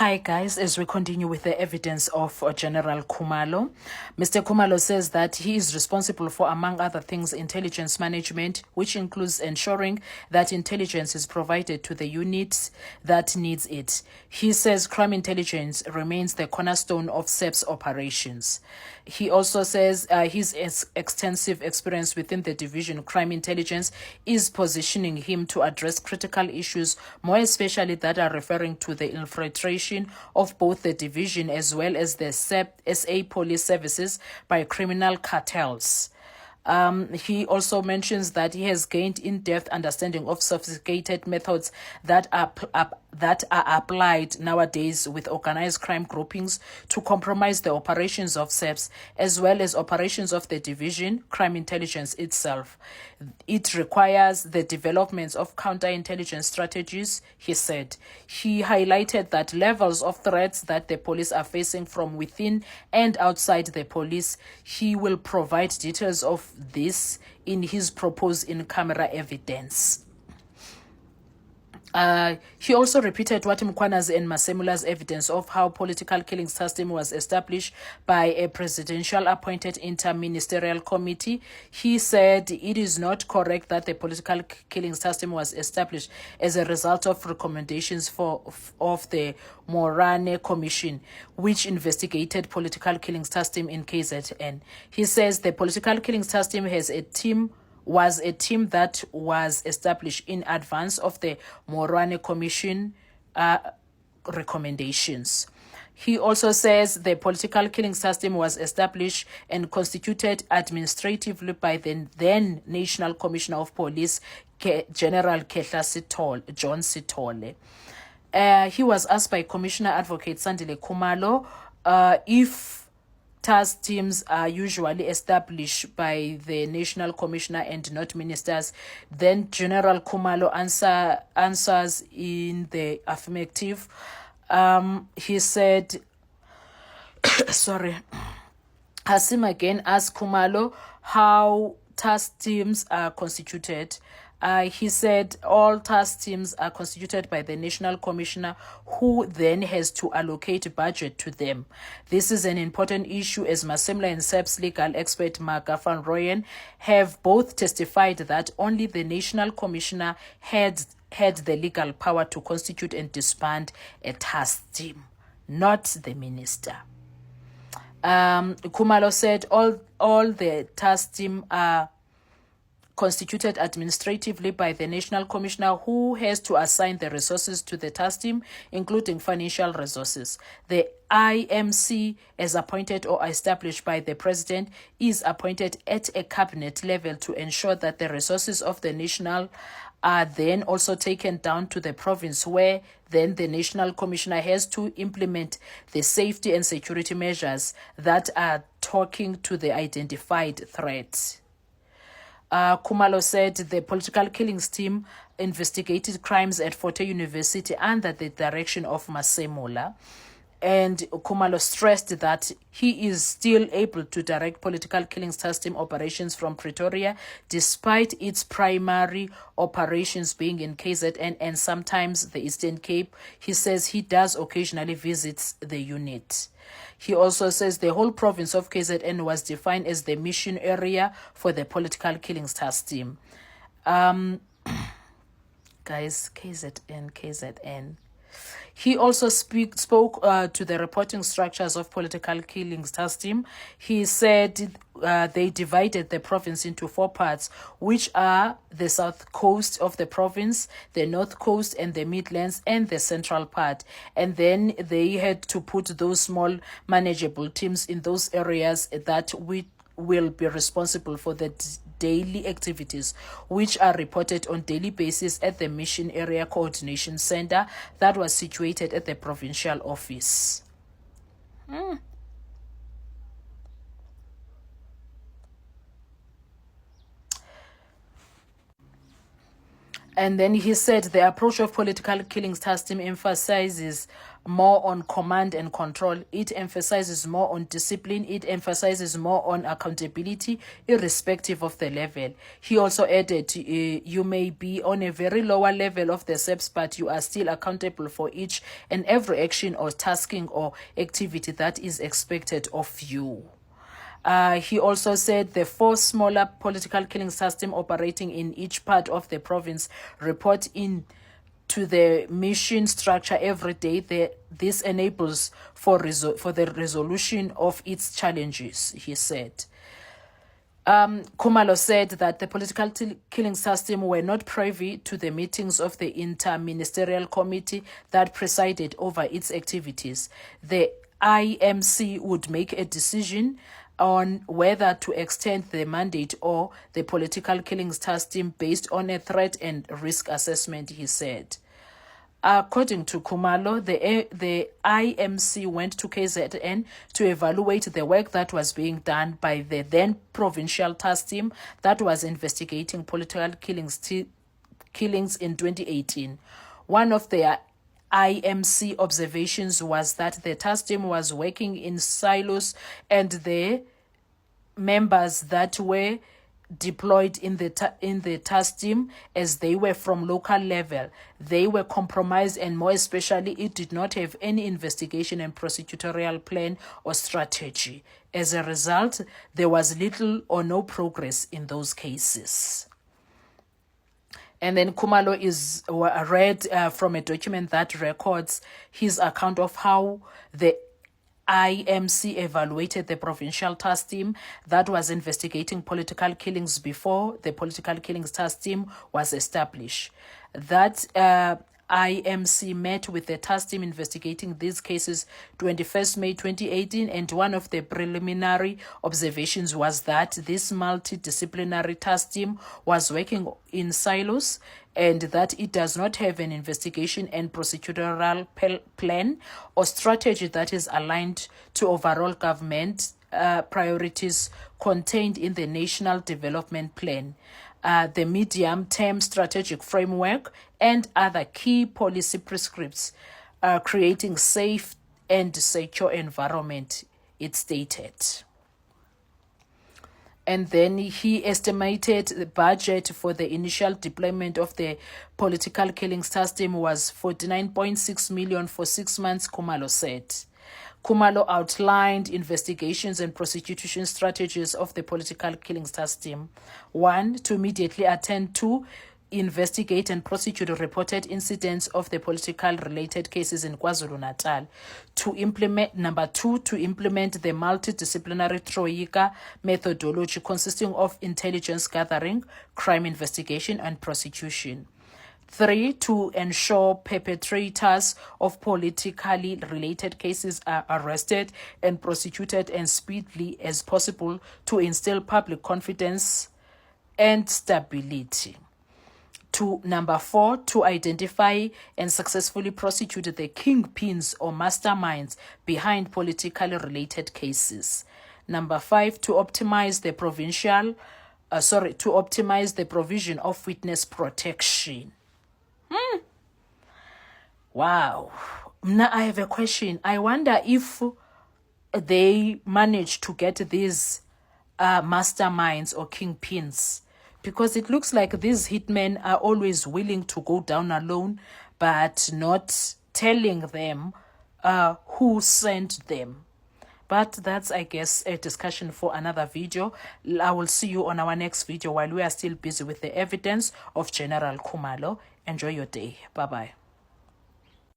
Hi guys, as we continue with the evidence of General Khumalo, Mr. Khumalo says that he is responsible for, among other things, intelligence management, which includes ensuring that intelligence is provided to the units that needs it. He says crime intelligence remains the cornerstone of SEP's operations. He also says his extensive experience within the division crime intelligence is positioning him to address critical issues, more especially that are referring to the infiltration of both the division as well as the SA police services by criminal cartels. He also mentions that he has gained in-depth understanding of sophisticated methods that are applied nowadays with organized crime groupings to compromise the operations of SEPs as well as operations of the division crime intelligence itself. It requires the development of counterintelligence strategies, he said. He highlighted that levels of threats that the police are facing from within and outside the police. He will provide details of this in his proposed in-camera evidence. He also repeated what Mkwana's and Masemula's evidence of how political killings system was established by a presidential appointed inter-ministerial committee. He said it is not correct that the political killing system was established as a result of recommendations of the Morane Commission, which investigated political killing system in KZN. He says the political killing system was a team that was established in advance of the Morane Commission recommendations. He also says the political killing system was established and constituted administratively by the then National Commissioner of Police, General John Sithole. He was asked by Commissioner Advocate Sandile Khumalo if task teams are usually established by the National Commissioner and not ministers. Then General Khumalo answers in the affirmative. He said, sorry, Hasim again asked Khumalo how task teams are constituted. He said all task teams are constituted by the National Commissioner, who then has to allocate budget to them. This is an important issue as Masemula and SEP's legal expert Marga van Rooyen have both testified that only the National Commissioner had the legal power to constitute and disband a task team, not the minister. Khumalo said all the task team are constituted administratively by the National Commissioner, who has to assign the resources to the task team, including financial resources. The IMC, as appointed or established by the President, is appointed at a cabinet level to ensure that the resources of the national are then also taken down to the province, where then the National Commissioner has to implement the safety and security measures that are talking to the identified threats. Khumalo said the political killings team investigated crimes at Forte University under the direction of Masemula. And Khumalo stressed that he is still able to direct political killings task team operations from Pretoria, despite its primary operations being in KZN and sometimes the Eastern Cape. He says he does occasionally visit the unit. He also says the whole province of KZN was defined as the mission area for the political killings task team. Guys, KZN. He also spoke to the reporting structures of political killings task team. He said they divided the province into 4 parts, which are the south coast of the province, the north coast and the Midlands, and the central part. And then they had to put those small manageable teams in those areas that will be responsible for the daily activities, which are reported on daily basis at the Mission Area Coordination Center that was situated at the provincial office. And then he said the approach of political killings task team emphasizes more on command and control. It emphasizes more on discipline. It emphasizes more on accountability, irrespective of the level. He also added, you may be on a very lower level of the SEPS, but you are still accountable for each and every action or tasking or activity that is expected of you. He also said the 4 smaller political killing system operating in each part of the province report in to the mission structure every day. This enables for the resolution of its challenges, he said. Khumalo said that the political killing system were not privy to the meetings of the Inter-Ministerial Committee that presided over its activities. The IMC would make a decision on whether to extend the mandate or the political killings task team based on a threat and risk assessment, he said. According to Khumalo, the IMC went to KZN to evaluate the work that was being done by the then provincial task team that was investigating political killings in 2018. One of their IMC observations was that the task team was working in silos and the members that were deployed in the task team, as they were from local level, they were compromised, and more especially it did not have any investigation and prosecutorial plan or strategy. As a result, there was little or no progress in those cases. And then Khumalo is read from a document that records his account of how the IMC evaluated the provincial task team that was investigating political killings before the political killings task team was established. That IMC met with the task team investigating these cases 21st May 2018, and one of the preliminary observations was that this multidisciplinary task team was working in silos and that it does not have an investigation and procedural plan or strategy that is aligned to overall government priorities contained in the National Development Plan, the medium-term strategic framework, and other key policy prescripts, creating safe and secure environment, it stated. And then he estimated the budget for the initial deployment of the political killings task team was 49.6 million for 6 months, Khumalo said. Khumalo outlined investigations and prosecution strategies of the political killings task team. 1, to immediately attend to, investigate and prosecute reported incidents of the political related cases in KwaZulu-Natal. Number 2, to implement the multidisciplinary Troika methodology consisting of intelligence gathering, crime investigation and prosecution. 3, to ensure perpetrators of politically related cases are arrested and prosecuted as speedily as possible to instill public confidence and stability. Number 4, to identify and successfully prosecute the kingpins or masterminds behind politically related cases. Number 5, to optimize the provision of witness protection. Wow. Now I have a question. I wonder if they managed to get these masterminds or kingpins, because it looks like these hitmen are always willing to go down alone, but not telling them who sent them. But that's, I guess, a discussion for another video. I will see you on our next video while we are still busy with the evidence of General Khumalo. Enjoy your day. Bye-bye.